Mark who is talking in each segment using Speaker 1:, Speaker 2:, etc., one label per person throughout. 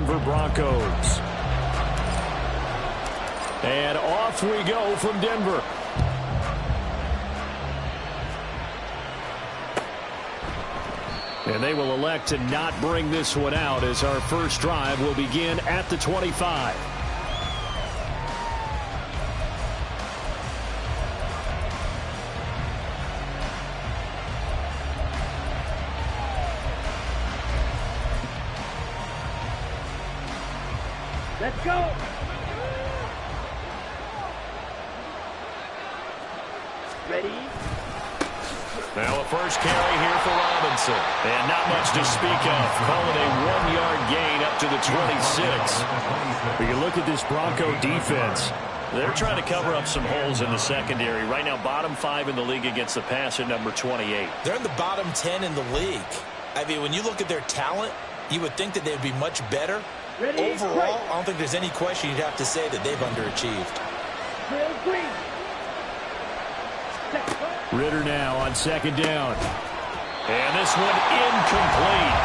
Speaker 1: Denver Broncos. And off we go from Denver. And they will elect to not bring this one out as our first drive will begin at the 25.
Speaker 2: Let's go. Ready?
Speaker 1: Now a first carry here for Robinson. And not much to speak of. Call it a 1-yard gain up to the 26. When you look at this Bronco defense, they're trying to cover up some holes in the secondary. Right now, bottom 5 in the league against the pass at number 28.
Speaker 3: They're in the bottom 10 in the league. I mean, when you look at their talent, you would think that they'd be much better.
Speaker 2: Ready?
Speaker 3: Overall, I don't think there's any question you'd have to say that they've underachieved.
Speaker 2: Green.
Speaker 1: Ritter now on second down. And this one incomplete.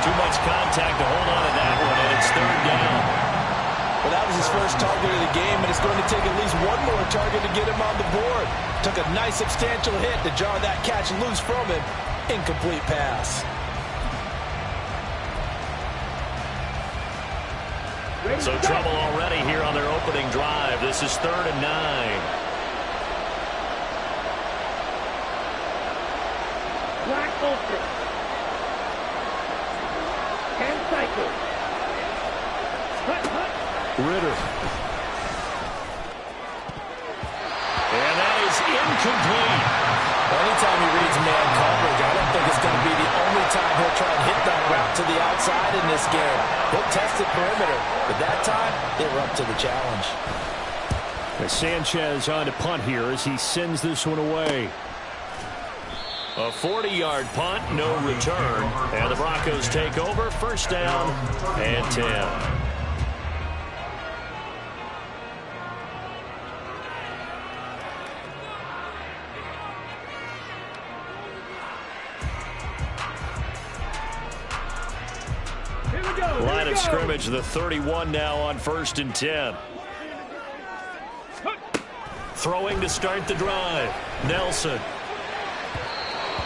Speaker 1: Too much contact to hold on to that one, and it's third down.
Speaker 3: Well, that was his first target of the game, and it's going to take at least one more target to get him on the board. Took a nice substantial hit to jar that catch loose from him. Incomplete pass.
Speaker 1: So trouble already here on their opening drive. This is 3rd and 9.
Speaker 2: Black open. 10 cycles. Hut.
Speaker 1: Ritter. And that is incomplete.
Speaker 3: Anytime he reads man coverage, I don't think it's going to be the only time he'll try and hit that route to the outside in this game. He'll test the perimeter, but that time, they were up to the challenge.
Speaker 1: Sanchez on to punt here as he sends this one away. A 40-yard punt, no return. And the Broncos take over, first down and 10. Line of scrimmage, the 31 now on 1st and 10. Throwing to start the drive. Nelson.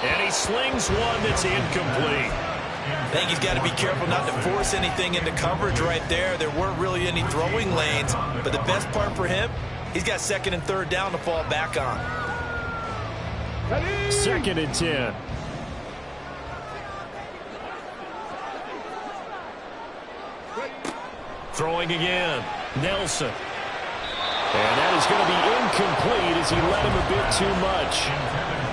Speaker 1: And he slings one that's incomplete.
Speaker 3: I think he's got to be careful not to force anything into coverage right there. There weren't really any throwing lanes, but the best part for him, he's got 2nd and 3rd down to fall back on.
Speaker 1: 2nd and 10. Throwing again. Nelson. And that is going to be incomplete as he led him a bit too much.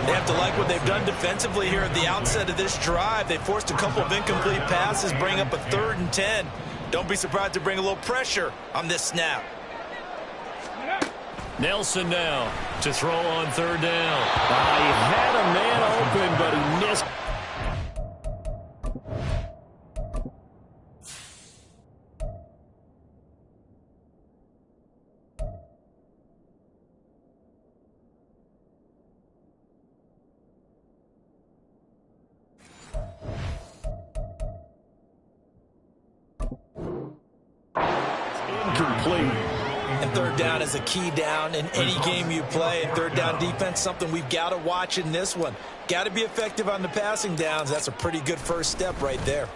Speaker 3: They have to like what they've done defensively here at the outset of this drive. They forced a couple of incomplete passes, bring up a 3rd and 10. Don't be surprised to bring a little pressure on this snap.
Speaker 1: Nelson now to throw on 3rd down. He had a man open, but he missed. Incomplete.
Speaker 3: And 3rd down is a key down in any game you play. And 3rd down defense, something we've got to watch in this one. Got to be effective on the passing downs. That's a pretty good first step right there.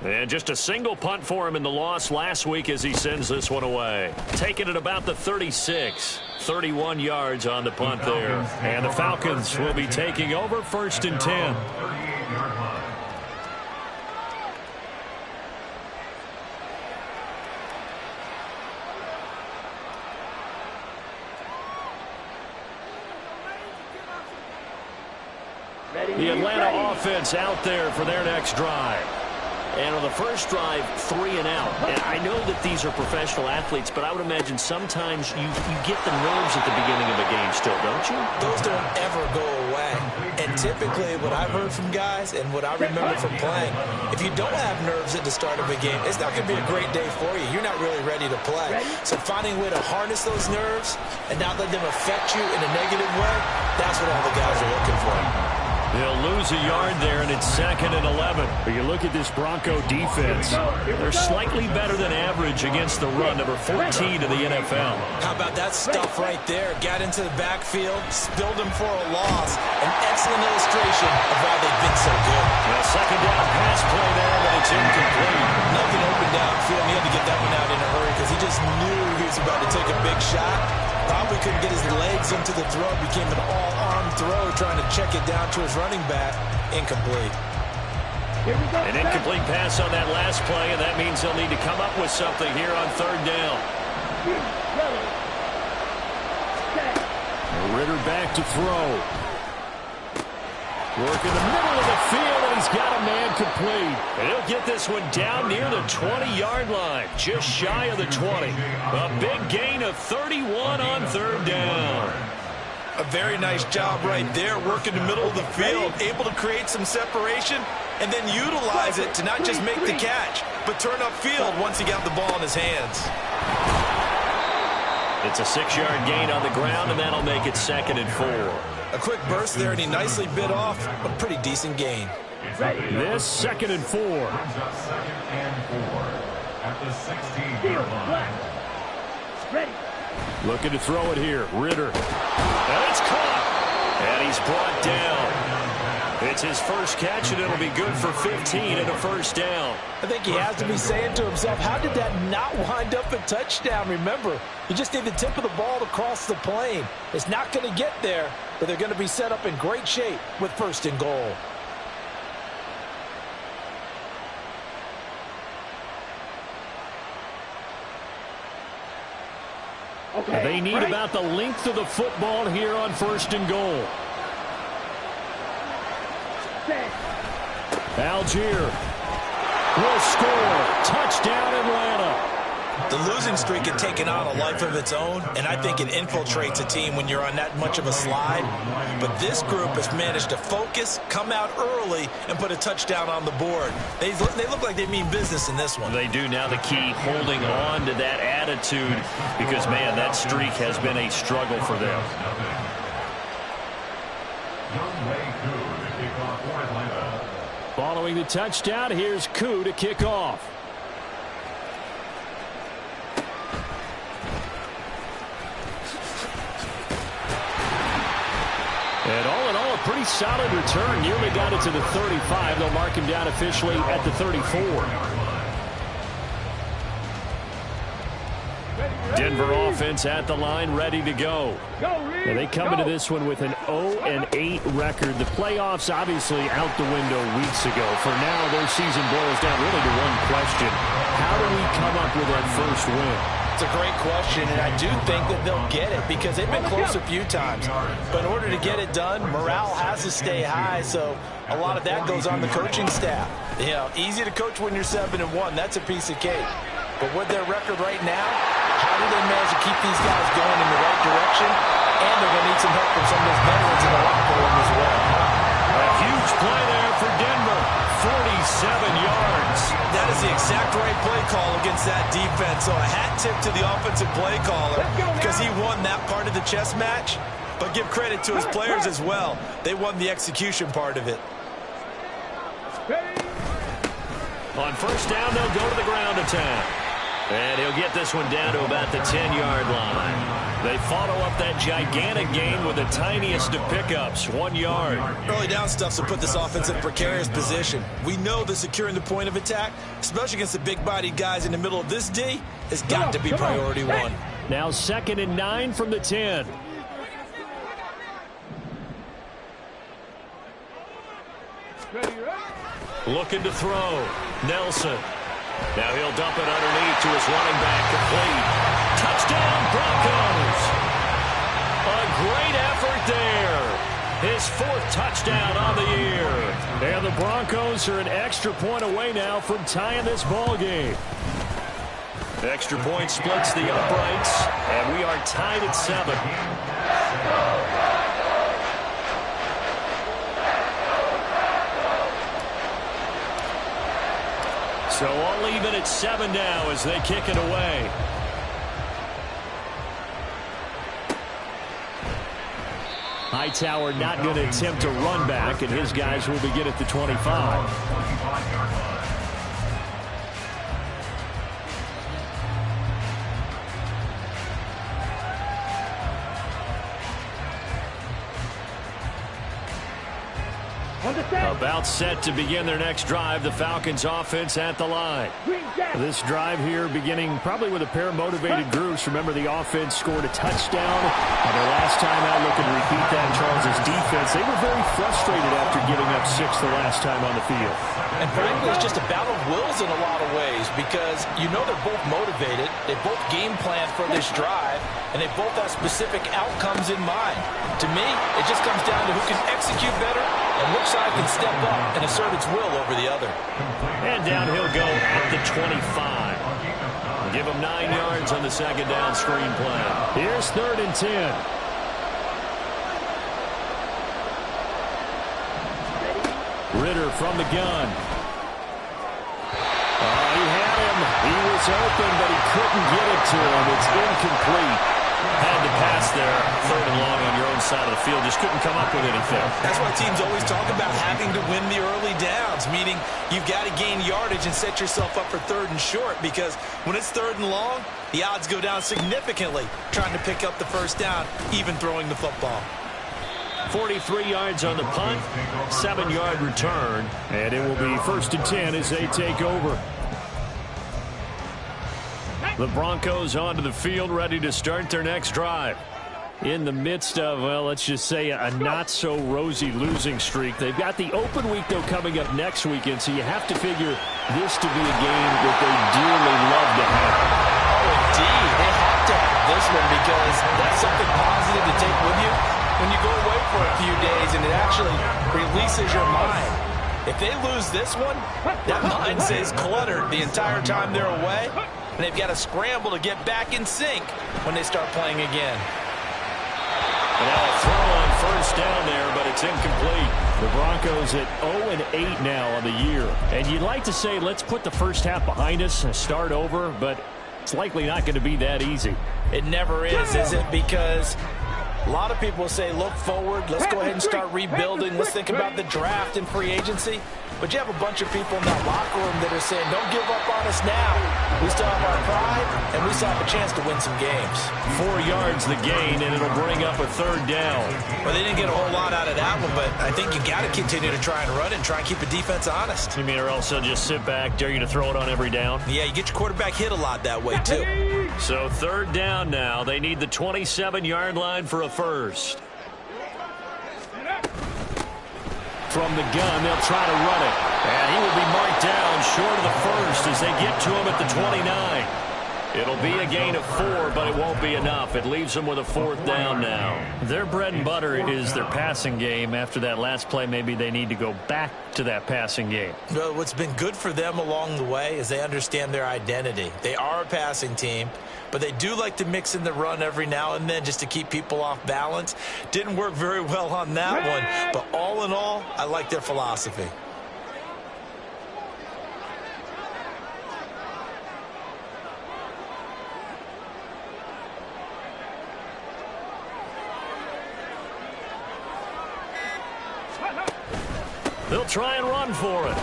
Speaker 1: And just a single punt for him in the loss last week as he sends this one away. Taking it about the 36. 31 yards on the punt there. And the Falcons will be taking over 1st and 10. The Atlanta offense out there for their next drive. And on the first drive, 3 and out. And I know that these are professional athletes, but I would imagine sometimes you get the nerves at the beginning of a game still, don't you?
Speaker 3: Those don't ever go away. And typically what I've heard from guys and what I remember from playing, if you don't have nerves at the start of a game, it's not going to be a great day for you. You're not really ready to play. So finding a way to harness those nerves and not let them affect you in a negative way, that's what all the guys are looking for.
Speaker 1: They'll lose a yard there, and it's 2nd and 11. But you look at this Bronco defense, they're slightly better than average against the run, number 14 in the NFL.
Speaker 3: How about that stuff right there? Got into the backfield, spilled him for a loss. An excellent illustration of why they've been so good.
Speaker 1: A second down pass play there, but it's incomplete.
Speaker 3: Nothing open downfield. He had to get that one out in a hurry because he just knew he was about to take a big shot. Probably couldn't get his legs into the throw. Became an all-arm throw, trying to check it down to his running back. Incomplete.
Speaker 1: An incomplete pass on that last play, and that means they'll need to come up with something here on 3rd down. Ritter back to throw. Work in the middle of the field, and he's got a man complete. And he'll get this one down near the 20-yard line, just shy of the 20. A big gain of 31 on 3rd down.
Speaker 3: A very nice job right there, working the middle of the field, able to create some separation, and then utilize it to not just make the catch, but turn upfield once he got the ball in his hands.
Speaker 1: It's a 6-yard gain on the ground, and that'll make it 2nd and 4.
Speaker 3: A quick burst there, and he nicely bit off a pretty decent gain.
Speaker 1: This 2nd and 4.
Speaker 2: At the 16-yard line. Ready.
Speaker 1: Looking to throw it here. Ritter. And it's caught. And he's brought down. It's his first catch, and it'll be good for 15 and a first down.
Speaker 3: I think he has to be saying to himself, how did that not wind up a touchdown? Remember, you just need the tip of the ball to cross the plane. It's not going to get there, but they're going to be set up in great shape with 1st and goal.
Speaker 2: Okay.
Speaker 1: They need about the length of the football here on 1st and goal. Algier will score. Touchdown, Atlanta.
Speaker 3: The losing streak had taken on a life of its own, and I think it infiltrates a team when you're on that much of a slide. But this group has managed to focus, come out early, and put a touchdown on the board. They look like they mean business in this one.
Speaker 1: They do. Now the key, holding on to that attitude, because, man, that streak has been a struggle for them. Following the touchdown, here's Koo to kick off. And all in all, a pretty solid return. Nearly got it to the 35. They'll mark him down officially at the 34. Denver offense at the line, ready to go. And they come into this one with an 0-8 record. The playoffs obviously out the window weeks ago. For now, their season boils down really to one question. How do we come up with that first win?
Speaker 3: It's a great question, and I do think that they'll get it because they've been close a few times. But in order to get it done, morale has to stay high, so a lot of that goes on the coaching staff. You know, easy to coach when you're 7-1. That's a piece of cake. But with their record right now, how do they manage to keep these guys going in the right direction? And they're going to need some help from some of those veterans in the locker room as well.
Speaker 1: A huge play there for Denver. 47 yards.
Speaker 3: That is the exact right play call against that defense. So a hat tip to the offensive play caller because he won that part of the chess match. But give credit to his players as well. They won the execution part of it.
Speaker 1: On first down, they'll go to the ground attack. And he'll get this one down to about the 10-yard line. They follow up that gigantic gain with the tiniest of pickups, 1 yard.
Speaker 3: Early down stuff's to put this offense in a precarious position. We know that securing the point of attack, especially against the big-bodied guys in the middle of this D, has got to be priority one.
Speaker 1: Now 2nd and 9 from the 10. Looking to throw. Nelson. Now he'll dump it underneath to his running back, complete. Touchdown, Broncos. A great effort there. His 4th touchdown on the year. And the Broncos are an extra point away now from tying this ball game. Extra point splits the uprights, and we are tied at 7. So all even at 7 now as they kick it away. Hightower not going to attempt a run back, and his guys will begin at the 25. About set to begin their next drive. The Falcons offense at the line. This drive here beginning probably with a pair of motivated groups. Remember, the offense scored a touchdown. Their last time out, looking to repeat that. Charles' defense, they were very frustrated after giving up 6 the last time on the field.
Speaker 3: And frankly, it's just a battle of wills in a lot of ways because you know they're both motivated. They both game plan for this drive, and they both have specific outcomes in mind. To me, it just comes down to who can execute better and which side can step up and assert its will over the other.
Speaker 1: And down he'll go at the 25. Give him 9 yards on the second down screen play. Here's 3rd and 10. Ritter from the gun. He had him. He was open, but he couldn't get it to him. It's incomplete. Had to pass there. 3rd and long on your own side of the field. Just couldn't come up with anything.
Speaker 3: That's why teams always talk about having to win the early downs, meaning you've got to gain yardage and set yourself up for 3rd and short, because when it's 3rd and long, the odds go down significantly trying to pick up the first down, even throwing the football.
Speaker 1: 43 yards on the punt, 7-yard return, and it will be 1st and 10 as they take over. The Broncos onto the field, ready to start their next drive. In the midst of, well, let's just say a not-so-rosy losing streak. They've got the open week, though, coming up next weekend, so you have to figure this to be a game that they dearly love to have.
Speaker 3: Oh, indeed. They have to have this one because that's something positive to take with you when you go away for a few days, and it actually releases your mind. If they lose this one, that mind stays cluttered the entire time they're away, and they've got to scramble to get back in sync when they start playing again.
Speaker 1: And now a throw on 1st down there, but it's incomplete. The Broncos at 0-8 now on the year. And you'd like to say, let's put the first half behind us and start over, but it's likely not going to be that easy.
Speaker 3: It never is it? Because a lot of people say, look forward, let's go ahead and start rebuilding, let's think about the draft and free agency. But you have a bunch of people in that locker room that are saying, don't give up on us now. We still have our pride, and we still have a chance to win some games.
Speaker 1: 4 yards the gain, and it'll bring up a 3rd down.
Speaker 3: Well, they didn't get a whole lot out of that one, but I think you got to continue to try and run and try and keep the defense honest.
Speaker 1: You mean, or else they'll just sit back, dare you to throw it on every down?
Speaker 3: Yeah, you get your quarterback hit a lot that way, too.
Speaker 1: So 3rd down now. They need the 27-yard line for a first. From the gun, they'll try to run it. And he will be marked down short of the first as they get to him at the 29. It'll be a gain of 4, but it won't be enough. It leaves them with a 4th down now. Their bread and butter is their passing game. After that last play, maybe they need to go back to that passing game.
Speaker 3: Well, what's been good for them along the way is they understand their identity. They are a passing team, but they do like to mix in the run every now and then just to keep people off balance. Didn't work very well on that one, but all in all, I like their philosophy.
Speaker 1: They'll try and run for it.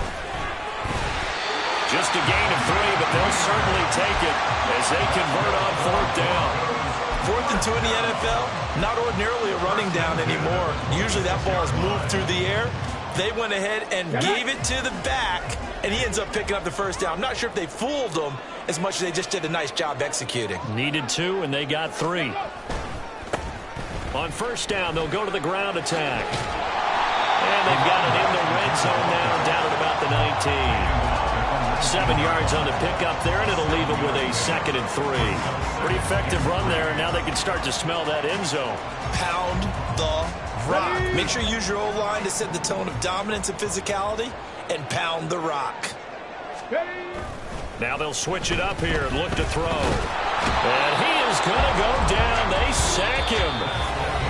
Speaker 1: Just a gain of 3, but they'll certainly take it as they convert on 4th down.
Speaker 3: 4th and 2 in the NFL, not ordinarily a running down anymore. Usually that ball is moved through the air. They went ahead and gave it to the back, and he ends up picking up the first down. I'm not sure if they fooled him as much as they just did a nice job executing.
Speaker 1: Needed 2, and they got 3. On 1st down, they'll go to the ground attack. And they've got it in the red zone now, down at about the 19. 7 yards on the pickup there, and it'll leave them with a 2nd and 3. Pretty effective run there, and now they can start to smell that end zone.
Speaker 3: Pound the rock. Make sure you use your O-line to set the tone of dominance and physicality, and pound the rock.
Speaker 1: Now they'll switch it up here and look to throw. And he is going to go down. They sack him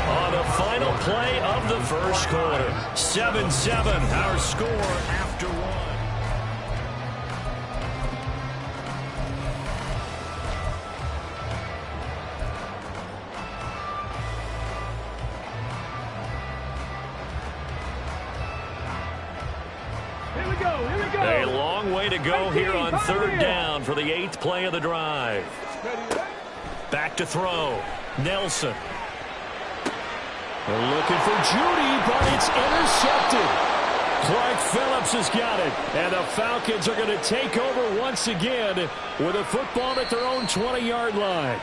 Speaker 1: on the final play of the first quarter. 7-7, our score after 1. A long way to go here on 3rd down for the 8th play of the drive. Back to throw. Nelson. They're looking for Judy, but it's intercepted. Clark Phillips has got it. And the Falcons are going to take over once again with a football at their own 20-yard line.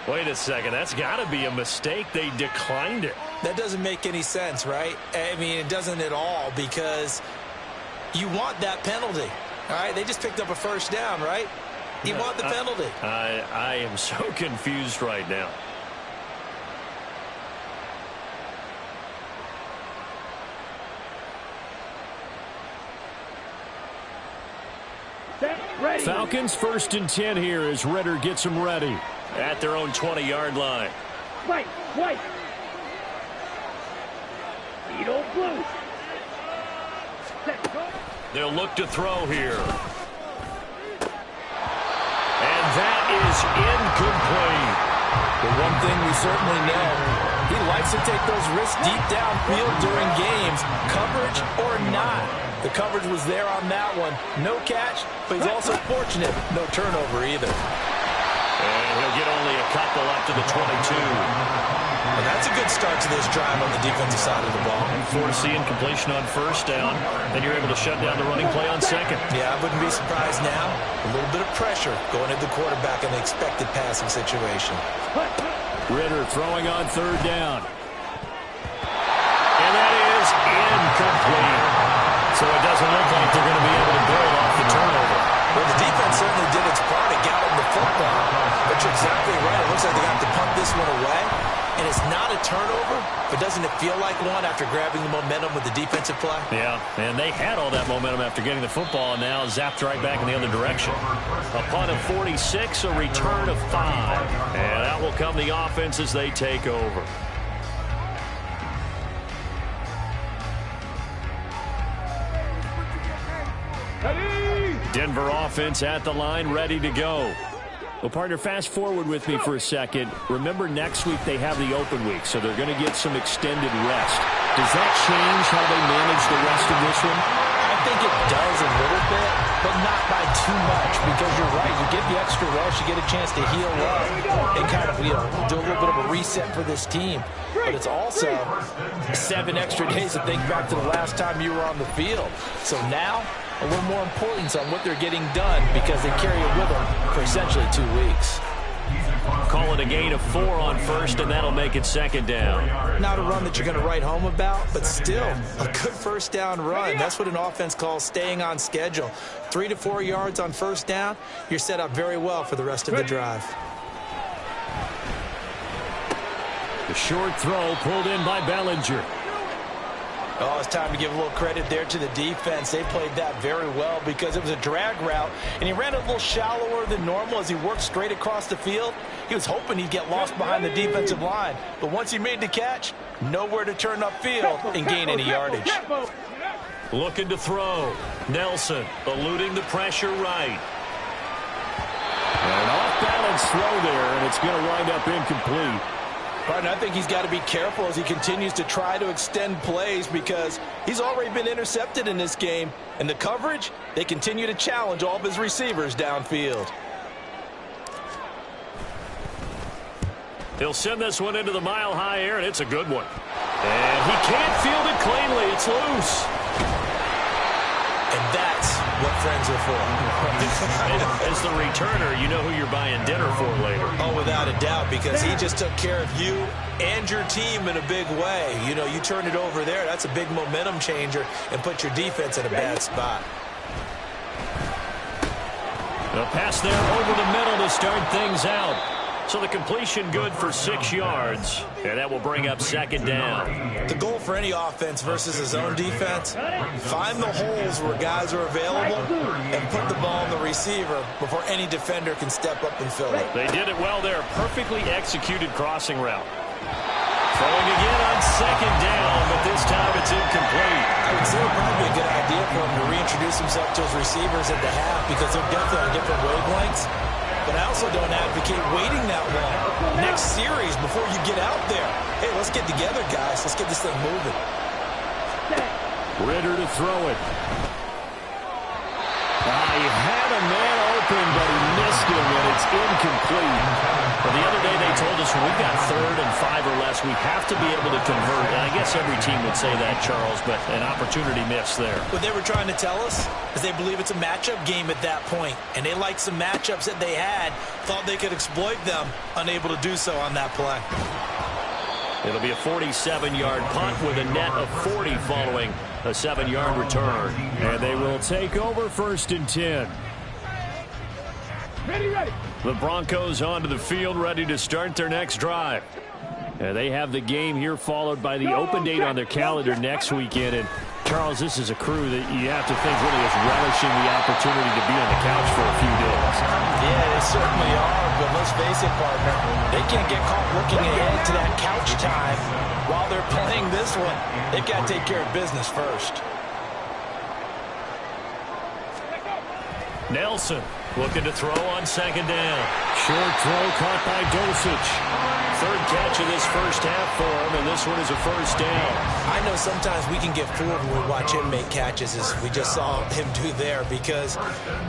Speaker 1: Wait a second. That's got to be a mistake. They declined it.
Speaker 3: That doesn't make any sense, right? I mean, it doesn't at all, because you want that penalty. All right, they just picked up a 1st down, right? You want the penalty.
Speaker 1: I am so confused right now.
Speaker 2: Ready.
Speaker 1: Falcons 1st and 10 here as Ritter gets them ready at their own 20-yard line.
Speaker 2: Right. Needle blue. Set, go.
Speaker 1: They'll look to throw here. And that is incomplete.
Speaker 3: The one thing we certainly know, he likes to take those risks deep downfield during games, coverage or not. The coverage was there on that one. No catch, but he's also fortunate. No turnover either.
Speaker 1: And he'll get only a couple up to the 22.
Speaker 3: And that's a good start to this drive on the defensive side of the ball.
Speaker 1: Forcing completion on 1st down. Then you're able to shut down the running play on 2nd.
Speaker 3: Yeah, I wouldn't be surprised now. A little bit of pressure going into the quarterback in the expected passing situation.
Speaker 1: Ritter throwing on 3rd down. And that is incomplete. So it doesn't look like they're going to be able to build off the turnover.
Speaker 3: Well, the defense certainly did its part. It got him the football. But you're exactly right. It looks like they have to punt this one away. And it's not a turnover, but doesn't it feel like one after grabbing the momentum with the defensive play?
Speaker 1: Yeah, and they had all that momentum after getting the football, and now zapped right back in the other direction. A punt of 46, a return of 5. And out will come the offense as they take over. Denver offense at the line, ready to go. Well, partner, fast forward with me for a second. Remember, next week they have the open week, so they're going to get some extended rest. Does that change how they manage the rest of this one?
Speaker 3: I think it does a little bit, but not by too much, because you're right. You get the extra rest, you get a chance to heal up and kind of, do a little bit of a reset for this team. But it's also 7 extra days to think back to the last time you were on the field. So now, a little more importance on what they're getting done, because they carry it with them for essentially 2 weeks.
Speaker 1: Call it a gain of 4 on 1st, and that'll make it 2nd down.
Speaker 3: Not a run that you're going to write home about, but still a good 1st down run. That's what an offense calls staying on schedule. 3 to 4 yards on 1st down, you're set up very well for the rest of the drive.
Speaker 1: The short throw pulled in by Bellinger.
Speaker 3: Oh, it's time to give a little credit there to the defense. They played that very well, because it was a drag route, and he ran a little shallower than normal as he worked straight across the field. He was hoping he'd get lost behind the defensive line, but once he made the catch, nowhere to turn upfield and gain any yardage.
Speaker 1: Looking to throw. Nelson eluding the pressure right. An off-balance throw there, and it's going to wind up incomplete.
Speaker 3: Right, I think he's got to be careful as he continues to try to extend plays, because he's already been intercepted in this game. And the coverage, they continue to challenge all of his receivers downfield.
Speaker 1: He'll send this one into the mile-high air, and it's a good one. And he can't field it cleanly. It's loose.
Speaker 3: And that's what friends are for.
Speaker 1: As the returner, you know who you're buying dinner for later.
Speaker 3: Oh, without a doubt, because he just took care of you and your team in a big way. You know, you turn it over there, that's a big momentum changer, and put your defense in a bad spot.
Speaker 1: The pass there over the middle to start things out. So the completion good for 6 yards, and that will bring up 2nd down.
Speaker 3: The goal for any offense versus his own defense, find the holes where guys are available and put the ball on the receiver before any defender can step up and fill it.
Speaker 1: They did it well there. Perfectly executed crossing route. Throwing again on 2nd down, but this time it's incomplete.
Speaker 3: I would say it would probably be a good idea for him to reintroduce himself to his receivers at the half, because they're definitely on different wavelengths. But I also don't advocate waiting that long. Next series, before you get out there, hey, let's get together, guys. Let's get this thing moving.
Speaker 1: Ritter to throw it. he had a man open, but he missed him, and it's incomplete. Well, the other day they told us when we've got 3rd and 5 or less, we have to be able to convert. And I guess every team would say that, Charles, but an opportunity missed there.
Speaker 3: What they were trying to tell us is they believe it's a matchup game at that point, and they liked some matchups that they had, thought they could exploit them, unable to do so on that play.
Speaker 1: It'll be a 47-yard punt with a net of 40 following a 7-yard return. And they will take over 1st and 10.
Speaker 2: Ready.
Speaker 1: The Broncos onto the field, ready to start their next drive. They have the game here followed by the open date on their calendar next weekend. And Charles, this is a crew that you have to think really is relishing the opportunity to be on the couch for a few days.
Speaker 3: Yeah, they certainly are, but let's face it, partner. They can't get caught looking ahead to that couch time while they're playing this one. They've got to take care of business first.
Speaker 1: Nelson looking to throw on 2nd down. Short throw caught by Dosich. 3rd catch of this first half for him, and this one is a 1st down.
Speaker 3: I know sometimes we can get fooled when we watch him make catches, as we just saw him do there, because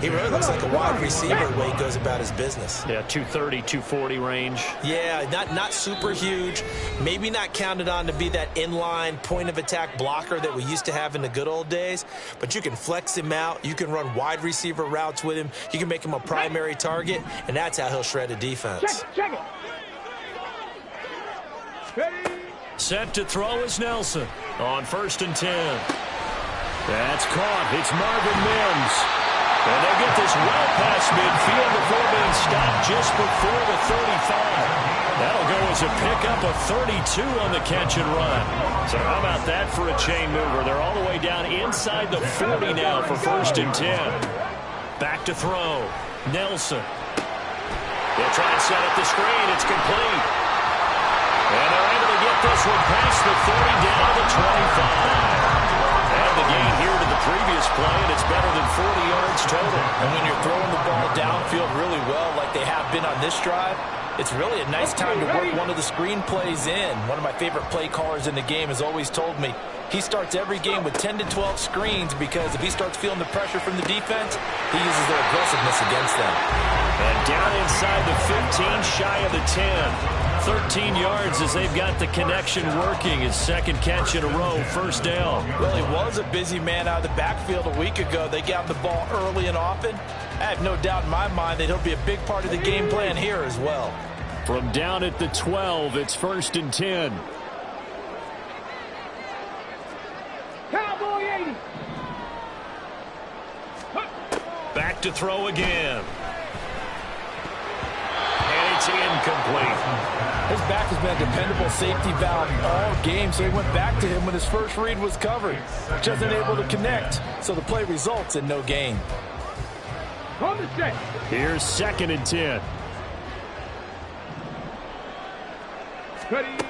Speaker 3: he really looks like a wide receiver the way he goes about his business.
Speaker 1: Yeah, 230, 240 range.
Speaker 3: Yeah, not super huge. Maybe not counted on to be that inline point-of-attack blocker that we used to have in the good old days, but you can flex him out. You can run wide receiver routes with him. You can make him a primary target, and that's how he'll shred a defense.
Speaker 2: Check it. Ready.
Speaker 1: Set to throw is Nelson on 1st and 10. That's caught. It's Marvin Mims. And they get this well past midfield before being stopped just before the 35. That'll go as a pickup of 32 on the catch and run. So how about that for a chain mover? They're all the way down inside the 40 now for 1st and 10. Back to throw. Nelson. They'll try and set up the screen. It's complete. And they're able to get this one past the 30 down to the 25. And the gain here to the previous play, and it's better than 40 yards total.
Speaker 3: And when you're throwing the ball downfield really well like they have been on this drive, it's really a nice time to work one of the screen plays in. One of my favorite play callers in the game has always told me he starts every game with 10 to 12 screens because if he starts feeling the pressure from the defense, he uses their aggressiveness against them.
Speaker 1: And down inside the 15, shy of the 10. 13 yards as they've got the connection working. His 2nd catch in a row, 1st down.
Speaker 3: Well, he was a busy man out of the backfield a week ago. They got him the ball early and often. I have no doubt in my mind that he'll be a big part of the game plan here as well.
Speaker 1: From down at the 12, it's 1st and 10.
Speaker 2: Cowboy 80.
Speaker 1: Back to throw again. And it's incomplete.
Speaker 3: His back has been a dependable safety valve all game, so he went back to him when his first read was covered. Just unable to connect, so the play results in no gain.
Speaker 2: On the set.
Speaker 1: Here's 2nd and 10.
Speaker 2: Ready.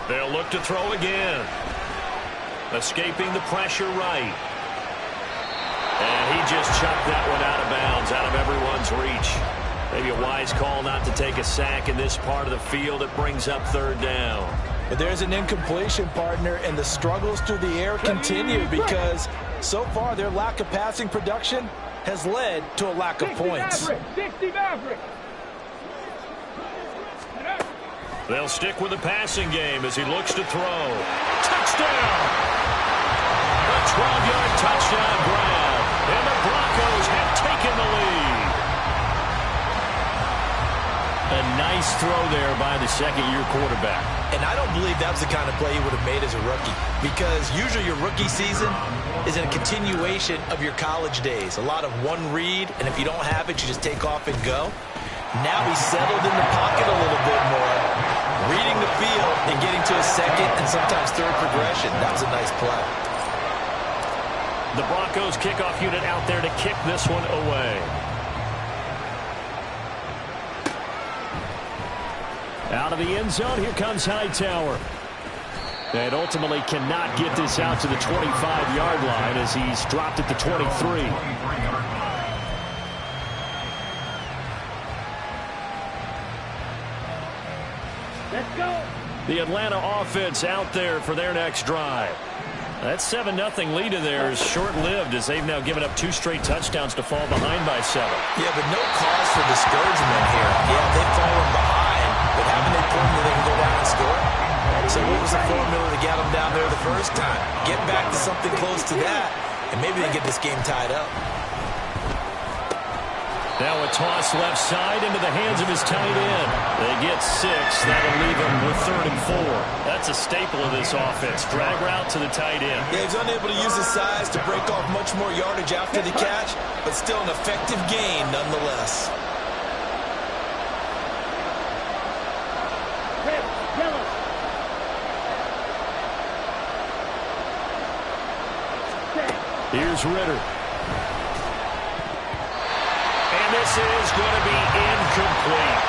Speaker 1: They'll look to throw again. Escaping the pressure right. And he just chucked that one out of bounds, out of everyone's reach. Maybe a wise call not to take a sack in this part of the field. It brings up 3rd down.
Speaker 3: But there's an incompletion, partner, and the struggles through the air continue because so far their lack of passing production has led to a lack of points.
Speaker 2: 60 Maverick.
Speaker 1: They'll stick with the passing game as he looks to throw. Touchdown! A 12-yard touchdown grab, and the Broncos have taken the lead. A nice throw there by the 2nd-year quarterback.
Speaker 3: And I don't believe that was the kind of play he would have made as a rookie because usually your rookie season is in a continuation of your college days. A lot of one read, and if you don't have it, you just take off and go. Now he's settled in the pocket a little bit more, reading the field and getting to a 2nd and sometimes 3rd progression. That was a nice play.
Speaker 1: The Broncos kickoff unit out there to kick this one away. Out of the end zone, here comes Hightower. And ultimately cannot get this out to the 25-yard line as he's dropped at the 23.
Speaker 2: Let's go.
Speaker 1: The Atlanta offense out there for their next drive. That 7-0 lead of theirs short-lived as they've now given up 2 straight touchdowns to fall behind by 7.
Speaker 3: Yeah, but no cause for discouragement here. Yeah, they've fallen behind, but haven't they proven that they can go down and score? So what was the formula to get them down there the first time? Get back to something close to that, and maybe they get this game tied up.
Speaker 1: Now a toss left side into the hands of his tight end. They get 6. That'll leave him with 3rd and 4. That's a staple of this offense. Drag route to the tight end.
Speaker 3: Yeah, he's unable to use his size to break off much more yardage after the catch, but still an effective gain nonetheless.
Speaker 1: Here's Ritter. And this is going to be incomplete.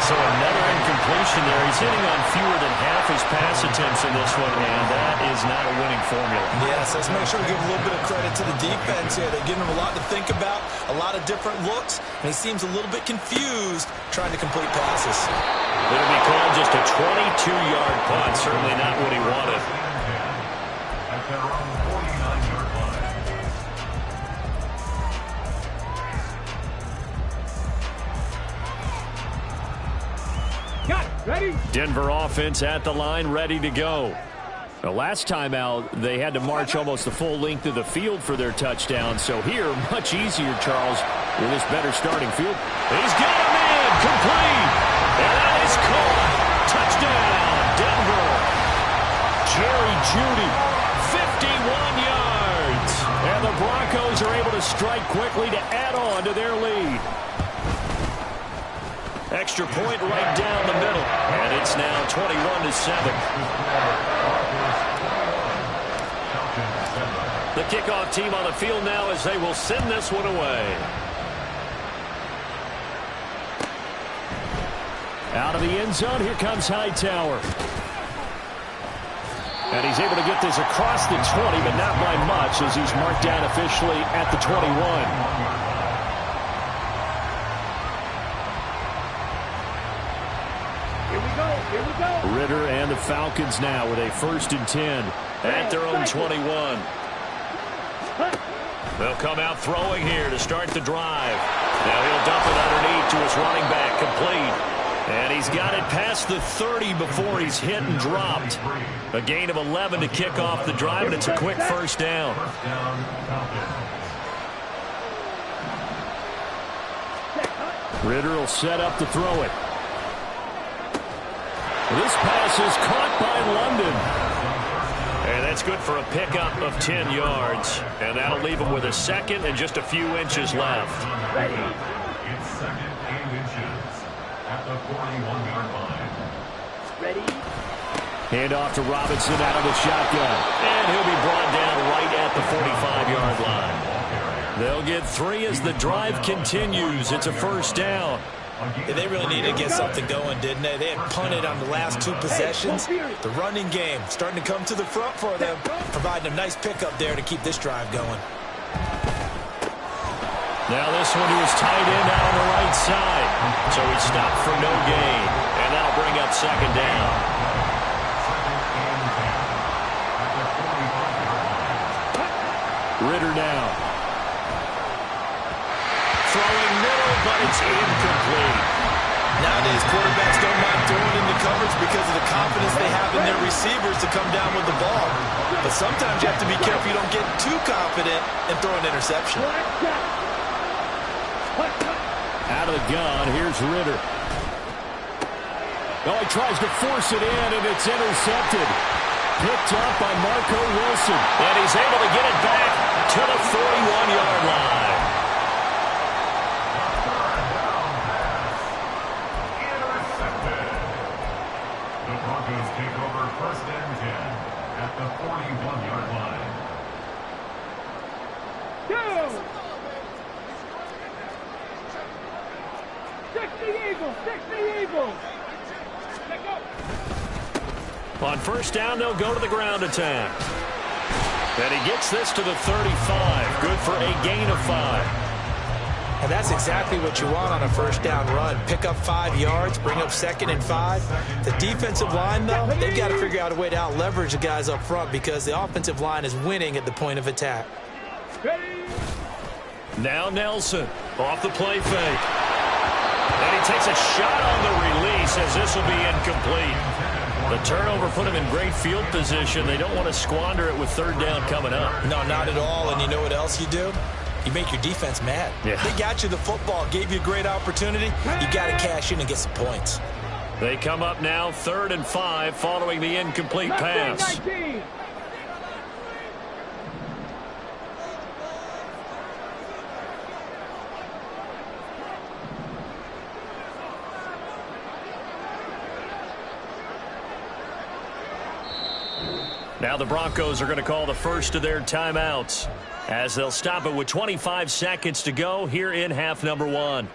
Speaker 1: So another incompletion there. He's hitting on fewer than half his pass attempts in this one, and that is not a winning formula.
Speaker 3: Yes, let's make sure we give a little bit of credit to the defense here. They're giving him a lot to think about, a lot of different looks, and he seems a little bit confused trying to complete passes.
Speaker 1: It'll be called just a 22-yard punt. Certainly not what he wanted.
Speaker 2: Ready?
Speaker 1: Denver offense at the line, ready to go. The last time out, they had to march almost the full length of the field for their touchdown. So here, much easier, Charles, with this better starting field. He's got him in, complete. And that is caught. Touchdown, Denver. Jerry Jeudy, 51 yards. And the Broncos are able to strike quickly to add on to their lead. Extra point right down the middle. And it's now 21-7. The kickoff team on the field now as they will send this one away. Out of the end zone, here comes Hightower. And he's able to get this across the 20, but not by much as he's marked down officially at the 21. Ritter and the Falcons now with a 1st and 10 at their own 21. They'll come out throwing here to start the drive. Now he'll dump it underneath to his running back, complete. And he's got it past the 30 before he's hit and dropped. A gain of 11 to kick off the drive, and it's a quick 1st down. Ritter will set up to throw it. This pass is caught by London. And that's good for a pickup of 10 yards. And that'll leave him with a 2nd and just a few inches left.
Speaker 4: Ready. It's 2nd and inches at the 41-yard line.
Speaker 2: Ready.
Speaker 1: Hand off to Robinson out of the shotgun. And he'll be brought down right at the 45-yard line. They'll get 3 as the drive continues. It's a 1st down.
Speaker 3: Yeah, they really needed to get something going, didn't they? They had punted on the last 2 possessions. The running game starting to come to the front for them, providing a nice pickup there to keep this drive going.
Speaker 1: Now this one to his tight end out on the right side. So he stopped for no gain. And that'll bring up 2nd down. Ritter now. Throwing middle, but it's incomplete.
Speaker 3: Nowadays, quarterbacks don't mind throwing into coverage because of the confidence they have in their receivers to come down with the ball. But sometimes you have to be careful you don't get too confident and throw an interception.
Speaker 1: Out of the gun, here's Ritter. Oh, he tries to force it in, and it's intercepted. Picked up by Marco Wilson. And he's able to get it back to the 41-yard line.
Speaker 4: Take over 1st and 10 at the 41-yard line.
Speaker 2: Go! 60 Eagles! 60 Eagles!
Speaker 1: On 1st down, they'll go to the ground attack. And he gets this to the 35. Good for a gain of 5.
Speaker 3: And that's exactly what you want on a first down run. Pick up 5 yards, bring up 2nd and 5. The defensive line, though, they've got to figure out a way to out-leverage the guys up front because the offensive line is winning at the point of attack.
Speaker 1: Now Nelson off the play fake. And he takes a shot on the release as this will be incomplete. The turnover put him in great field position. They don't want to squander it with 3rd down coming up.
Speaker 3: No, not at all. And you know what else you do? You make your defense mad.
Speaker 1: Yeah.
Speaker 3: They got you the football, gave you a great opportunity. You got to cash in and get some points.
Speaker 1: They come up now 3rd and 5 following the incomplete pass.
Speaker 2: 19.
Speaker 1: Now the Broncos are going to call the first of their timeouts as they'll stop it with 25 seconds to go here in half number 1.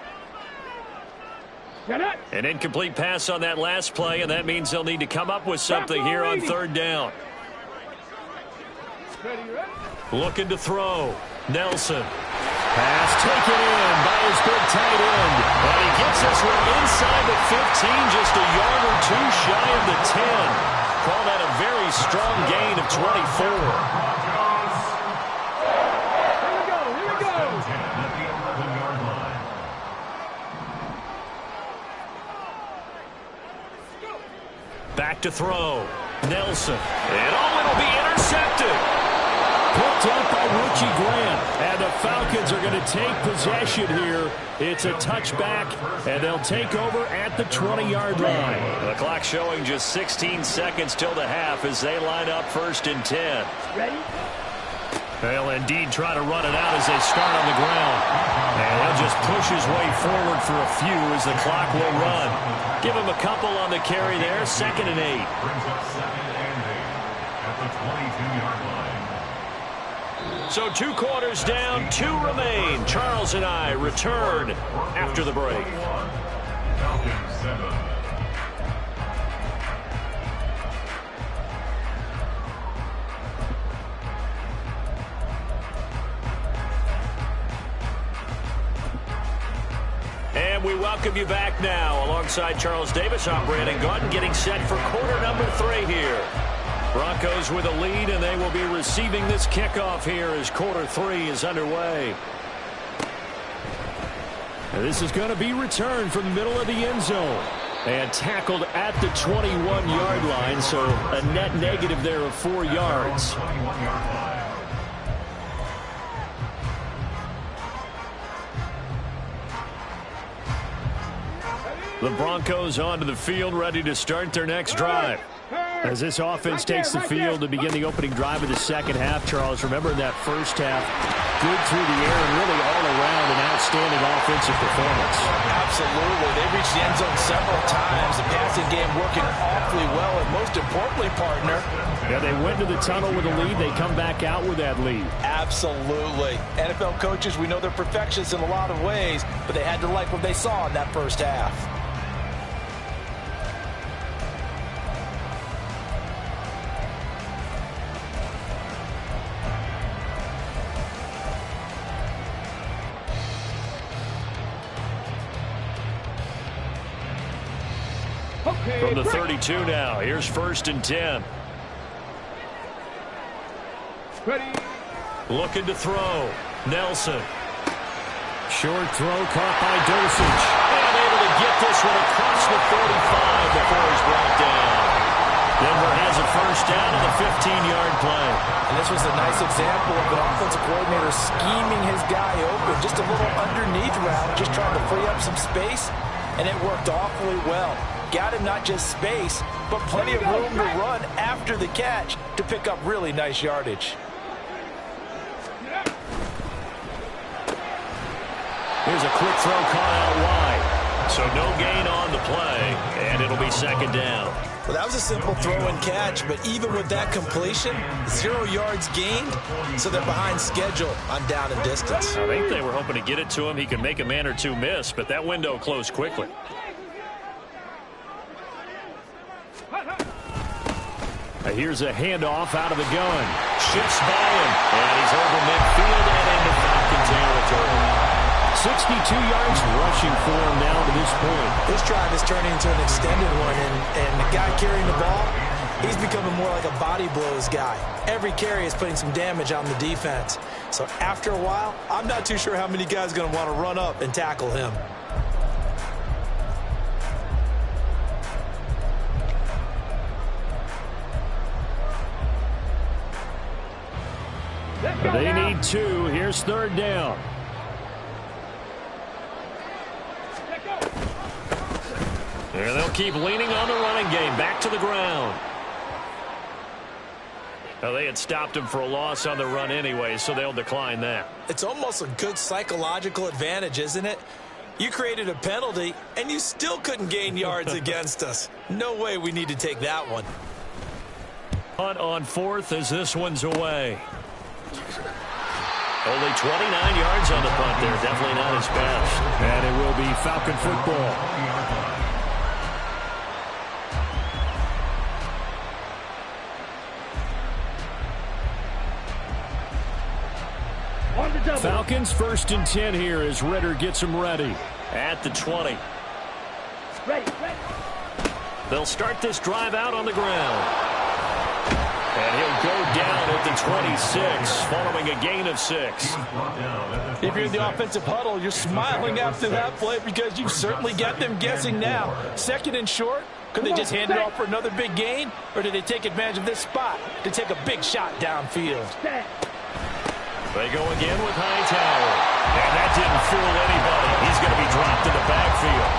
Speaker 1: An incomplete pass on that last play, and that means they'll need to come up with something here on 3rd down. Looking to throw. Nelson. Pass taken in by his big tight end. And he gets this one inside the 15, just a yard or 2 shy of the 10. Call that a very strong gain of 24.
Speaker 2: Here we go.
Speaker 1: Back to throw. Nelson. And it'll be intercepted. Picked up by Richie Grant. And the Falcons are going to take possession here. It's a touchback, and they'll take over at the 20-yard line. The clock showing just 16 seconds till the half as they line up 1st and 10.
Speaker 2: Ready?
Speaker 1: They'll indeed try to run it out as they start on the ground. And he'll just push his way forward for a few as the clock will run. Give him a couple on the carry there. 2nd and 8.
Speaker 4: Brings up 2nd and 8 at the 22-yard line.
Speaker 1: So 2 quarters down, 2 remain. Charles and I return after the break.
Speaker 4: Falcons 7.
Speaker 1: And we welcome you back now. Alongside Charles Davis, I'm Brandon Gaudin, getting set for quarter number 3 here. Broncos with a lead, and they will be receiving this kickoff here as quarter 3 is underway. And this is going to be returned from the middle of the end zone. And tackled at the 21-yard line, so a net negative there of 4 yards.
Speaker 4: 21-yard line.
Speaker 1: The Broncos onto the field, ready to start their next drive. As this offense takes the field to begin the opening drive of the second half, Charles, remember in that first half, good through the air and really all around an outstanding offensive performance.
Speaker 3: Absolutely. They reached the end zone several times. The passing game working awfully well, and most importantly, partner.
Speaker 1: Yeah, they went to the tunnel with a lead. They come back out with that lead.
Speaker 3: Absolutely. NFL coaches, we know they're perfectionists in a lot of ways, but they had to like what they saw in that first half.
Speaker 1: From the 32 now, here's 1st and 10.
Speaker 2: Ready?
Speaker 1: Looking to throw. Nelson. Short throw caught by Dosage. And able to get this one across the 45 before he's brought down. Denver has a 1st down on the 15-yard play.
Speaker 3: And this was a nice example of the offensive coordinator scheming his guy open. Just a little underneath route, just trying to free up some space, and it worked awfully well. Got him not just space, but plenty of room to run after the catch to pick up really nice yardage.
Speaker 1: Here's a quick throw caught out wide. So no gain on the play, and it'll be 2nd down.
Speaker 3: Well, that was a simple throw and catch, but even with that completion, 0 yards gained, so they're behind schedule on down and distance.
Speaker 1: I think they were hoping to get it to him. He could make a man or two miss, but that window closed quickly. Here's a handoff out of the gun. Shifts by him, and he's over midfield and into Falcon territory. 62 yards rushing for him now to this point.
Speaker 3: This drive is turning into an extended one, and the guy carrying the ball, he's becoming more like a body blows guy. Every carry is putting some damage on the defense. So after a while, I'm not too sure how many guys are going to want to run up and tackle him.
Speaker 1: They need 2. Here's third down. And they'll keep leaning on the running game. Back to the ground. Now, they had stopped him for a loss on the run anyway, so they'll decline that.
Speaker 3: It's almost a good psychological advantage, isn't it? You created a penalty, and you still couldn't gain yards against us. No way we need to take that one.
Speaker 1: Punt on 4th as this one's away. Only 29 yards on the punt there. Definitely not his best. And it will be Falcon football. Falcons 1st and 10 here as Ritter gets them ready. At the 20.
Speaker 2: Ready.
Speaker 1: They'll start this drive out on the ground. And he'll go down at the 26 following a gain of 6.
Speaker 5: If you're in the offensive huddle, you're smiling after that play because you certainly got them guessing now. 2nd and short, could they just hand it off for another big gain? Or did they take advantage of this spot to take a big shot downfield?
Speaker 1: They go again with Hightower. And that didn't fool anybody. He's going to be dropped in the backfield.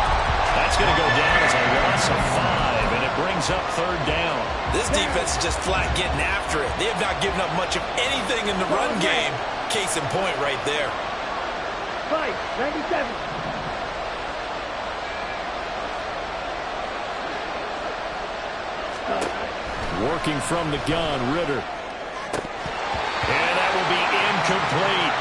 Speaker 1: That's going to go down as a loss of 5, and it brings up third down.
Speaker 3: This defense is just flat getting after it. They have not given up much of anything in the run game. Case in point right there.
Speaker 2: 97.
Speaker 1: Working from the gun, Ritter. And that will be incomplete.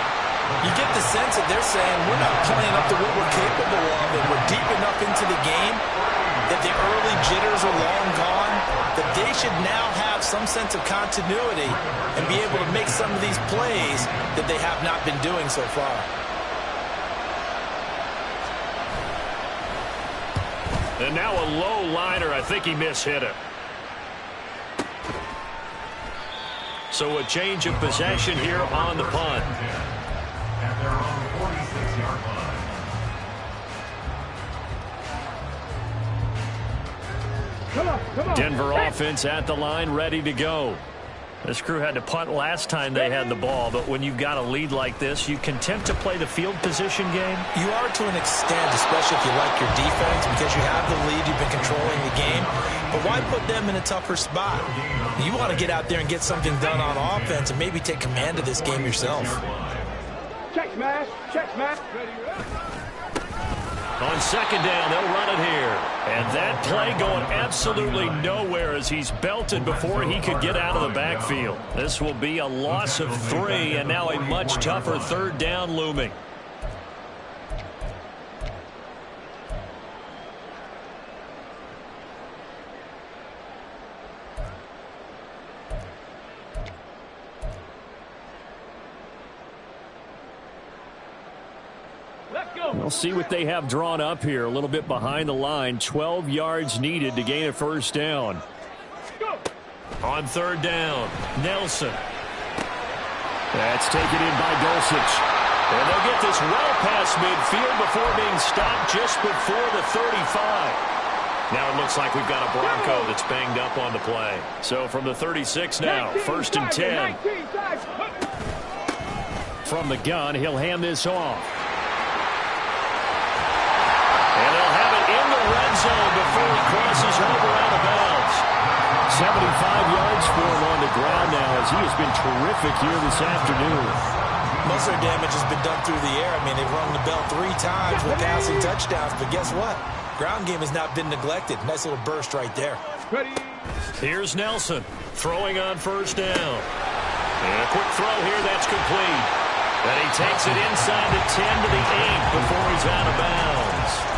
Speaker 3: You get the sense that they're saying we're not playing up to what we're capable of, and we're deep enough into the game that the early jitters are long gone, that they should now have some sense of continuity and be able to make some of these plays that they have not been doing so far.
Speaker 1: And now a low liner. I think he mishit it. So a change of possession here on the punt.
Speaker 4: At their own 46-yard line.
Speaker 2: Come on.
Speaker 1: Denver offense at the line, ready to go. This crew had to punt last time they had the ball, but when you've got a lead like this, you content to play the field position game?
Speaker 3: You are to an extent, especially if you like your defense, because you have the lead, you've been controlling the game. But why put them in a tougher spot? You want to get out there and get something done on offense and maybe take command of this game yourself.
Speaker 2: Check smash.
Speaker 1: On second down, they'll run it here. And that play going absolutely nowhere as he's belted before he could get out of the backfield. This will be a loss of 3, and now a much tougher third down looming. We'll see what they have drawn up here. A little bit behind the line. 12 yards needed to gain a first down. On third down, Nelson. That's taken in by Dulcich. And they'll get this well past midfield before being stopped just before the 35. Now it looks like we've got a Bronco that's banged up on the play. So from the 36 now, 1st and 10. From the gun, he'll hand this off. And they'll have it in the red zone before he crosses over out of bounds. 75 yards for him on the ground now as he has been terrific here this afternoon.
Speaker 3: Most of their damage has been done through the air. I mean, they've rung the bell 3 times with passing touchdowns, but guess what? Ground game has not been neglected. Nice little burst right there.
Speaker 1: Here's Nelson throwing on first down. And a quick throw here that's complete. And he takes it inside the 10 to the 8 before he's out of bounds.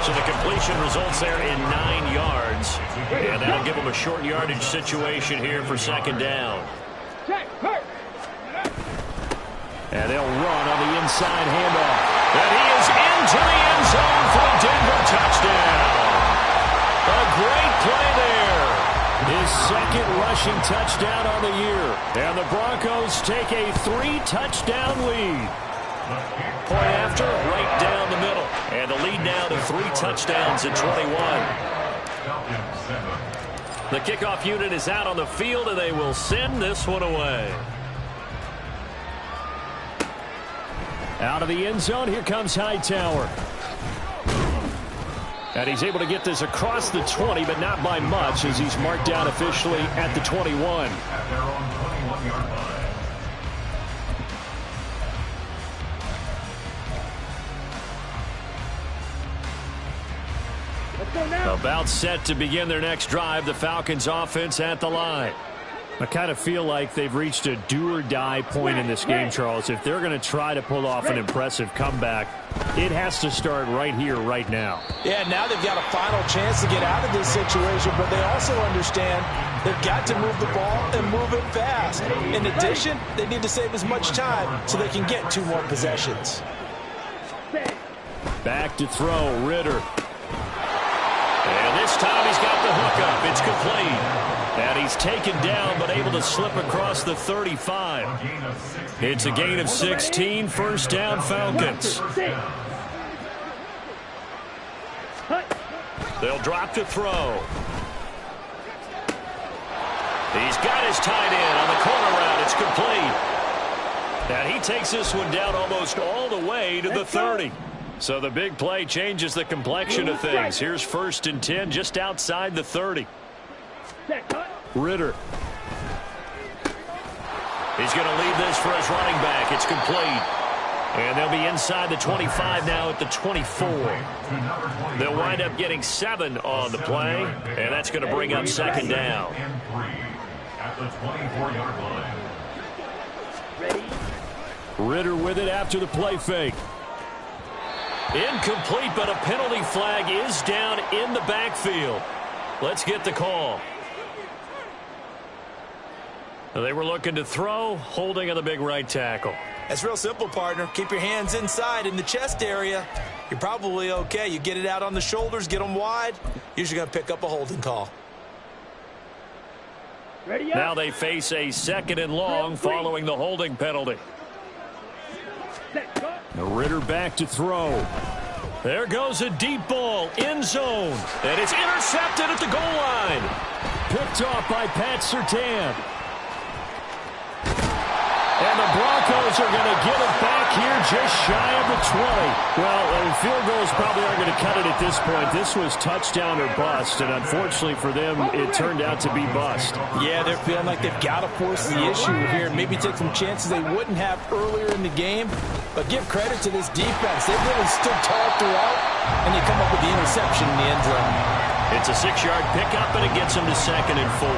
Speaker 1: So the completion results there in 9 yards. And that'll give him a short yardage situation here for second down. And they'll run on the inside handoff. And he is into the end zone for a Denver touchdown. A great play there. His second rushing touchdown on the year. And the Broncos take a 3-touchdown lead. Point after, right down the middle. And the lead now to 3 touchdowns at 21. The kickoff unit is out on the field, and they will send this one away. Out of the end zone, here comes Hightower. And he's able to get this across the 20, but not by much, as he's marked down officially at the 21.
Speaker 4: At their own 21-yard line.
Speaker 2: Let's go now.
Speaker 1: About set to begin their next drive, the Falcons offense at the line. I kind of feel like they've reached a do-or-die point in this game, Charles. If they're going to try to pull off an impressive comeback, it has to start right here, right now.
Speaker 5: Yeah, now they've got a final chance to get out of this situation, but they also understand they've got to move the ball and move it fast. In addition, they need to save as much time so they can get 2 more possessions.
Speaker 1: Back to throw, Ritter. And this time he's got the hook up. It's complete. And he's taken down, but able to slip across the 35. It's a gain of 16, first down Falcons. They'll drop to throw. He's got his tight end on the corner route. It's complete. And he takes this one down almost all the way to the 30. So the big play changes the complexion of things. Here's 1st and 10 just outside the 30. Ritter. He's going to leave this for his running back. It's complete. And they'll be inside the 25 now at the 24. They'll wind up getting 7 on the play, and that's going to bring up 2nd down.
Speaker 4: At the 24-yard line.
Speaker 1: Ritter with it after the play fake. Incomplete, but a penalty flag is down in the backfield. Let's get the call. They were looking to throw, holding on the big right tackle.
Speaker 3: It's real simple, partner. Keep your hands inside in the chest area. You're probably okay. You get it out on the shoulders, get them wide. Usually going to pick up a holding call.
Speaker 1: Now they face a 2nd and long following the holding penalty. The Ritter back to throw. There goes a deep ball, end zone. And it's intercepted at the goal line. Picked off by Pat Surtain. And the Broncos are going to get it back here just shy of the 20. Well, field goals probably aren't going to cut it at this point. This was touchdown or bust, and unfortunately for them, it turned out to be bust.
Speaker 5: Yeah, they're feeling like they've got to force the issue here and maybe take some chances they wouldn't have earlier in the game. But give credit to this defense. They've really stood tall throughout, and they come up with the interception in the end zone.
Speaker 1: It's a 6-yard pickup, and it gets them to 2nd and 4.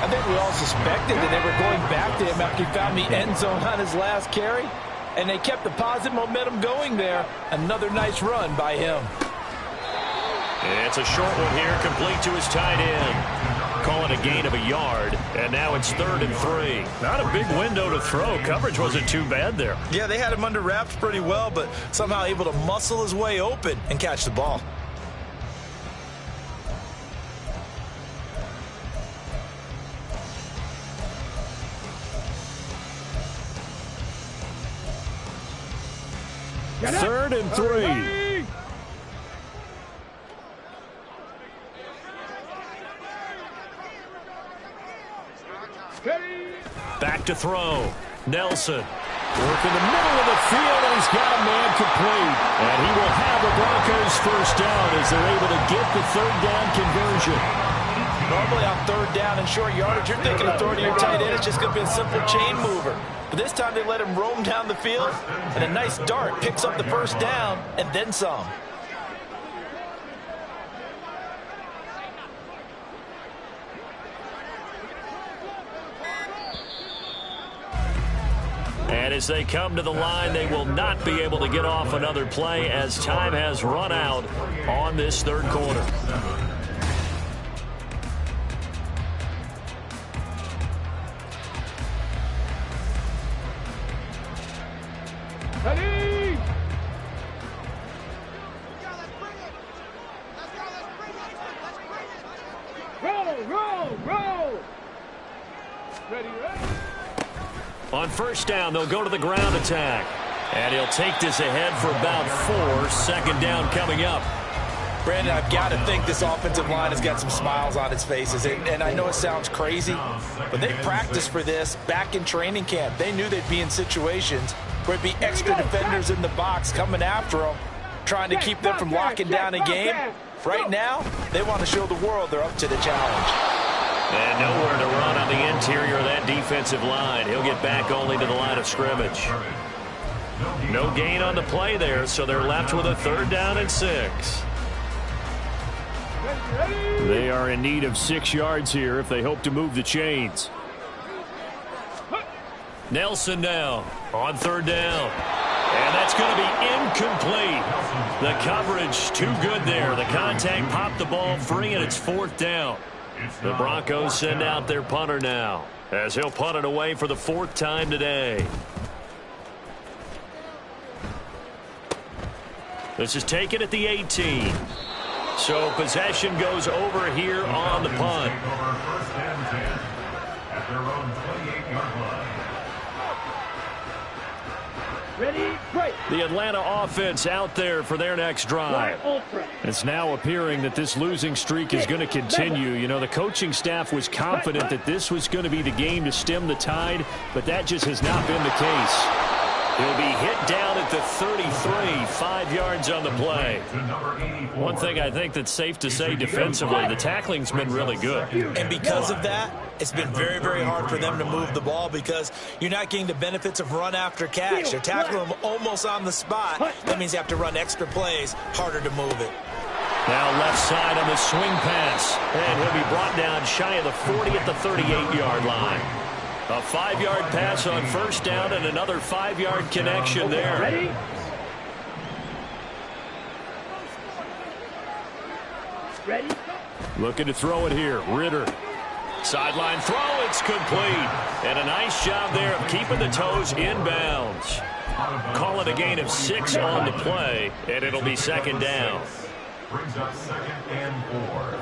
Speaker 5: I think we all suspected that they were going back to him after he found the end zone on his last carry, and they kept the positive momentum going there. Another nice run by him.
Speaker 1: It's a short one here, complete to his tight end. Call it a gain of a yard, and now it's 3rd and 3. Not a big window to throw. Coverage wasn't too bad there.
Speaker 3: Yeah, they had him under wraps pretty well, but somehow able to muscle his way open and catch the ball.
Speaker 1: Third and 3. Back to throw. Nelson. Work in the middle of the field, and he's got a man complete. And he will have the Broncos first down as they're able to get the 3rd down conversion.
Speaker 5: Normally on 3rd down and short yardage, you're thinking of throwing to your tight end. It's just going to be a simple chain mover. But this time they let him roam down the field, and a nice dart picks up the first down and then some.
Speaker 1: And as they come to the line, they will not be able to get off another play as time has run out on this 3rd quarter.
Speaker 2: Roll. Ready.
Speaker 1: On first down, they'll go to the ground attack. And he'll take this ahead for about 4. Second down coming up.
Speaker 3: Brandon, I've got to think this offensive line has got some smiles on its faces. And I know it sounds crazy, but they practiced for this back in training camp. They knew they'd be in situations where it'd be extra defenders in the box coming after them, trying to keep them from locking down a game. Right now, they want to show the world they're up to the challenge.
Speaker 1: And nowhere to run on the interior of that defensive line. He'll get back only to the line of scrimmage. No gain on the play there, so they're left with a 3rd down and 6. They are in need of 6 yards here if they hope to move the chains. Nelson now on 3rd down. And that's going to be incomplete. The coverage too good there. The contact popped the ball free, and it's 4th down. The Broncos send out their punter now, as he'll punt it away for the 4th time today. This is taken at the 18. So possession goes over here on the punt.
Speaker 2: Ready, break.
Speaker 1: The Atlanta offense out there for their next drive. It's now appearing that this losing streak is going to continue. You know, the coaching staff was confident that this was going to be the game to stem the tide, but that just has not been the case. He'll be hit down at the 33, 5 yards on the play. One thing I think that's safe to say defensively, the tackling's been really good.
Speaker 3: And because of that, it's been very, very hard for them to move the ball because you're not getting the benefits of run after catch. They're tackling them almost on the spot. That means you have to run extra plays, harder to move it.
Speaker 1: Now left side on the swing pass. And he'll be brought down shy of the 40 at the 38-yard line. A 5-yard pass on first down and another 5-yard connection there.
Speaker 2: Ready? Ready?
Speaker 1: Looking to throw it here. Ritter. Sideline throw. It's complete. And a nice job there of keeping the toes inbounds. Call it a gain of 6 on the play, and it'll be 2nd down.
Speaker 4: Brings up 2nd and 4.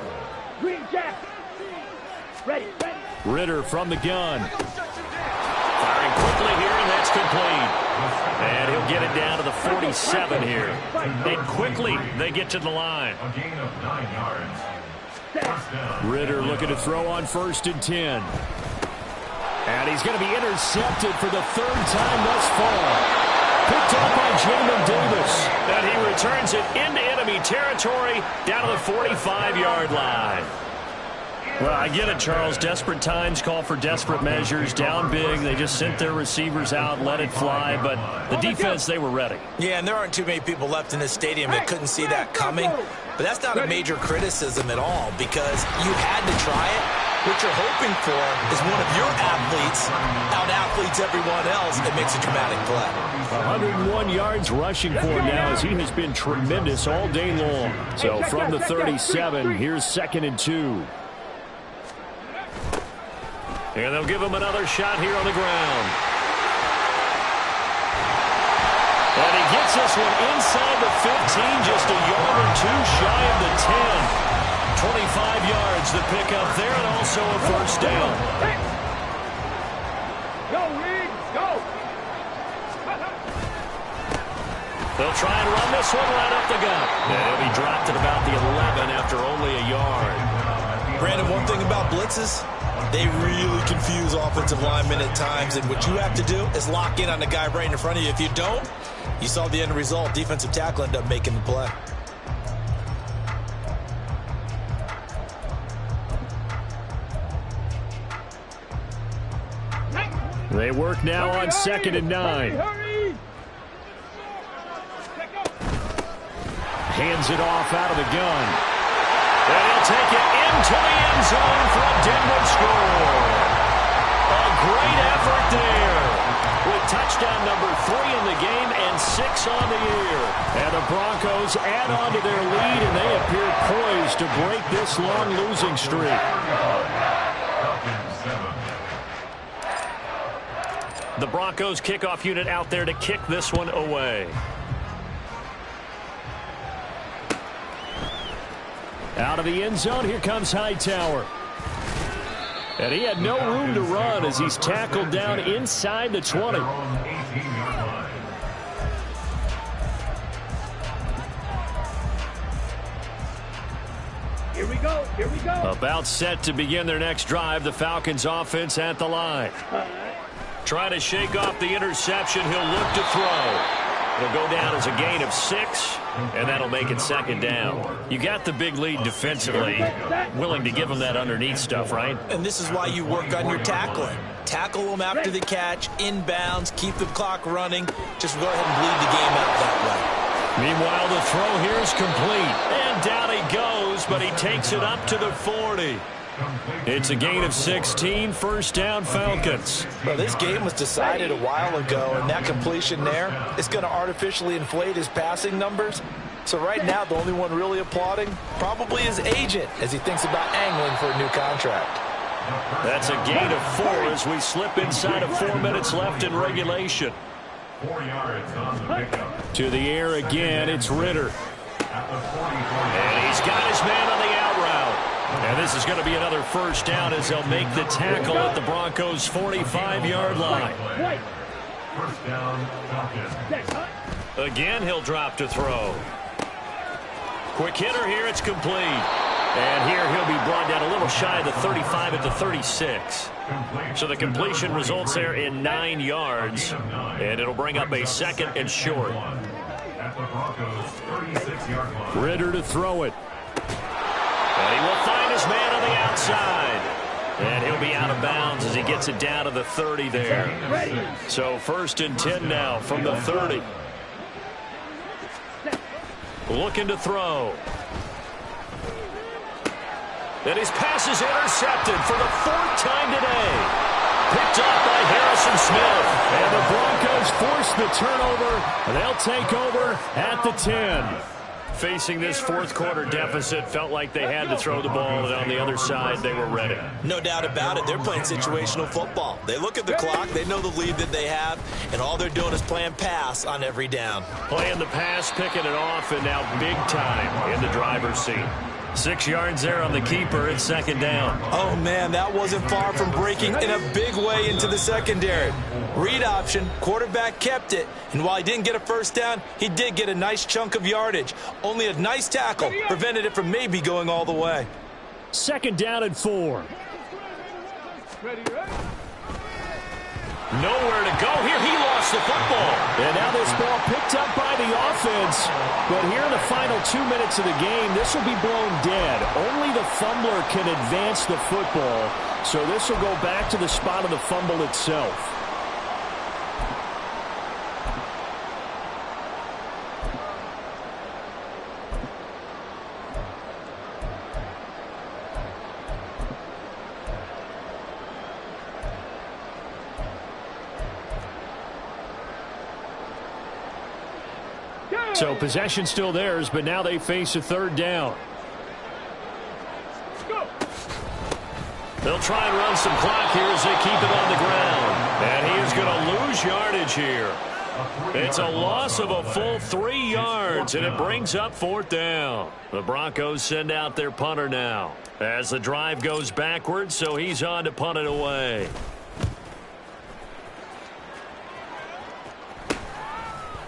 Speaker 2: Green Jack. Ready.
Speaker 1: Ritter from the gun. Firing quickly here, and that's complete. And he'll get it down to the 47 here. And quickly they get to the line.
Speaker 4: A gain of 9 yards.
Speaker 1: Ritter looking to throw on 1st and 10. And he's going to be intercepted for the 3rd time thus far. Picked up by Jamin Davis. And he returns it into enemy territory down to the 45-yard line. Well, I get it, Charles. Desperate times call for desperate measures. Down big. They just sent their receivers out, let it fly. But the defense, they were ready.
Speaker 3: Yeah, and there aren't too many people left in this stadium that couldn't see that coming. But that's not a major criticism at all because you had to try it. What you're hoping for is one of your athletes out-athletes everyone else and makes a dramatic play.
Speaker 1: 101 yards rushing for him now as he has been tremendous all day long. So from the 37, here's 2nd and 2. And they'll give him another shot here on the ground. And he gets this one inside the 15, just a yard or 2 shy of the 10. 25 yards the pickup there, and also a 1st down.
Speaker 2: Go, Reed, go.
Speaker 1: They'll try and run this one right up the gut. And he'll be dropped at about the 11 after only a yard.
Speaker 3: Brandon, one thing about blitzes, they really confuse offensive linemen at times, and what you have to do is lock in on the guy right in front of you. If you don't, you saw the end result. Defensive tackle ended up making the play.
Speaker 1: They work now on 2nd and 9. Hands it off out of the gun. And he'll take it into the end zone for a Denver score. A great effort there. With touchdown number 3 in the game and 6 on the year. And the Broncos add on to their lead, and they appear poised to break this long losing streak. The Broncos kickoff unit out there to kick this one away. Out of the end zone, here comes Hightower. And he had no room to run as he's tackled down inside the 20.
Speaker 2: Here we go. Here we go.
Speaker 1: About set to begin their next drive. The Falcons offense at the line. Trying to shake off the interception. He'll look to throw. It'll go down as a gain of 6, and that'll make it second down. You got the big lead defensively. Willing to give them that underneath stuff, right?
Speaker 3: And this is why you work on your tackling. Tackle them after the catch, inbounds, keep the clock running. Just go ahead and bleed the game out that way.
Speaker 1: Meanwhile, the throw here is complete. And down he goes, but he takes it up to the 40. It's a gain of 16, first down Falcons.
Speaker 3: Well, this game was decided a while ago, and that completion there is going to artificially inflate his passing numbers. So right now, the only one really applauding probably his agent as he thinks about angling for a new contract.
Speaker 1: That's a gain of 4 as we slip inside of 4 minutes left in regulation.
Speaker 4: 4 yards on the pickup.
Speaker 1: To the air again, it's Ritter. And he's got his man on the out route. And this is going to be another first down as they'll make the tackle at the Broncos' 45-yard line.
Speaker 4: First down, Falcons.
Speaker 1: Again, he'll drop to throw. Quick hitter here, it's complete. And here he'll be brought down a little shy of the 35 at the 36. So the completion results there in 9 yards. And it'll bring up a second and short.
Speaker 4: At the Broncos' 36-yard line.
Speaker 1: Ritter to throw it. And he will find his man on the outside. And he'll be out of bounds as he gets it down to the 30 there. So first and 10 now from the 30. Looking to throw. And his pass is intercepted for the 4th time today. Picked up by Harrison Smith. And the Broncos force the turnover. And they'll take over at the 10. Facing this fourth quarter deficit, felt like they had to throw the ball, and on the other side, they were ready.
Speaker 3: No doubt about it. They're playing situational football. They look at the clock, they know the lead that they have, and all they're doing is playing pass on every down.
Speaker 1: Playing the pass, picking it off, and now big time in the driver's seat. 6 yards there on the keeper. It's second down.
Speaker 3: Oh, man, that wasn't far from breaking in a big way into the secondary. Read option, quarterback kept it, and while he didn't get a first down, he did get a nice chunk of yardage. Only a nice tackle prevented it from maybe going all the way.
Speaker 1: Second down and 4. Nowhere to go here. He lost the football. And now this ball picked up by the offense. But here in the final 2 minutes of the game, this will be blown dead. Only the fumbler can advance the football. So this will go back to the spot of the fumble itself. So possession still theirs, but now they face a third down. They'll try and run some clock here as they keep it on the ground. And he is going to lose yardage here. It's a loss of a full 3 yards, and it brings up fourth down. The Broncos send out their punter now as the drive goes backwards, so he's on to punt it away.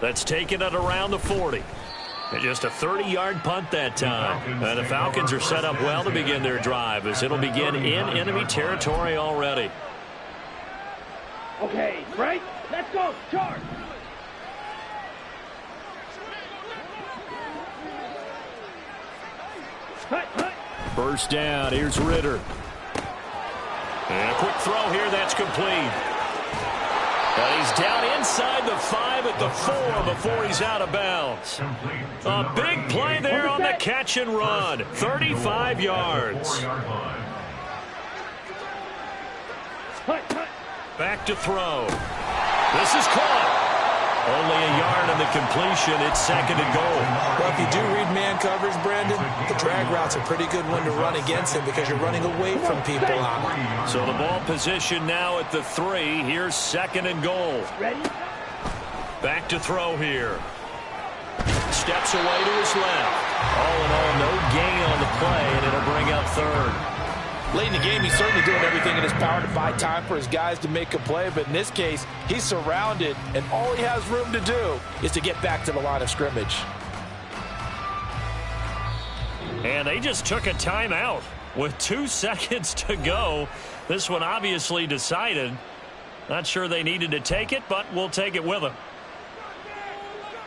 Speaker 1: That's taken it around the 40. And just a 30-yard punt that time. And the Falcons are set up well to begin their drive as it'll begin in enemy territory already.
Speaker 2: Okay, right? Let's go. Charge.
Speaker 1: First down. Here's Ritter. And a quick throw here. That's complete. And he's down inside the 5 at the 4 before he's out of bounds. A big play there on the catch and run. 35 yards. Back to throw. This is caught. Only a yard on the completion. It's second and goal.
Speaker 3: Well, if you do read man coverage, Brandon, the drag route's a pretty good one to run against him because you're running away from people on him.
Speaker 1: So the ball position now at the 3. Here's second and goal. Back to throw here. Steps away to his left. All in all, no gain on the play, and it'll bring up third.
Speaker 5: Late in the game, he's certainly doing everything in his power to buy time for his guys to make a play. But in this case, he's surrounded, and all he has room to do is to get back to the line of scrimmage.
Speaker 1: And they just took a timeout with 2 seconds to go. This one obviously decided. Not sure they needed to take it, but we'll take it with them.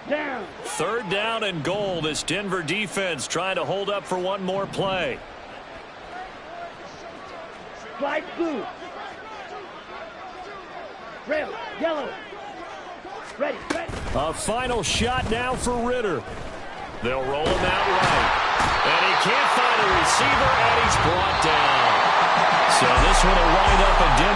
Speaker 2: Down.
Speaker 1: 3rd down and goal. This Denver defense trying to hold up for one more play.
Speaker 2: Slide blue. Red, yellow. Ready, ready.
Speaker 1: A final shot now for Ritter. They'll roll him out right. And he can't find a receiver, and he's brought down. So this one will wind up a Denver.